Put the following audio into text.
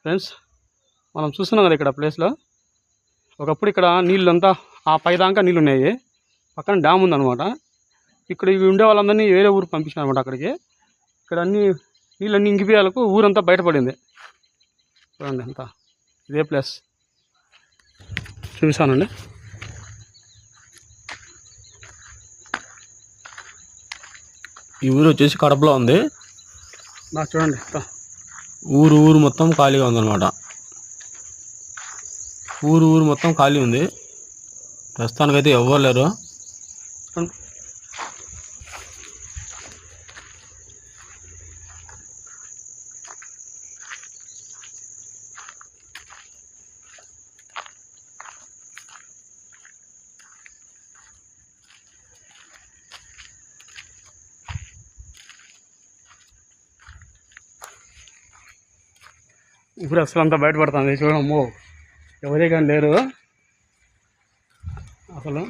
Friends, మనం చూస్తున్నాం కదా ఇక్కడ ప్లేస్లో ఒకప్పుడు ఇక్కడ నీళ్ళంతా ఆ పైదాకా నీళ్ళు ఉన్నాయి. పక్కన డ్యామ్ ఉందన్నమాట. ఇక్కడ ఇవి ఉండే వాళ్ళందరినీ వేరే ఊరికి పంపించాను అనమాట. అక్కడికి ఇక్కడ నీళ్ళన్నీ ఇంకిపోయాలకు ఊరంతా బయటపడింది. చూడండి అంతా ఇదే ప్లేస్ చూపిస్తానండి. ఈ ఊరు వచ్చేసి కడపలో ఉంది. నాకు చూడండి ఊరు మొత్తం ఖాళీగా ఉందన్నమాట. ఊరు మొత్తం ఖాళీ ఉంది. ప్రస్తుతానికైతే ఎవ్వరు లేరు. ఊరు అసలు అంతా బయటపడుతుంది. చూడమ్మో ఎవరే కానీ లేరు అసలు.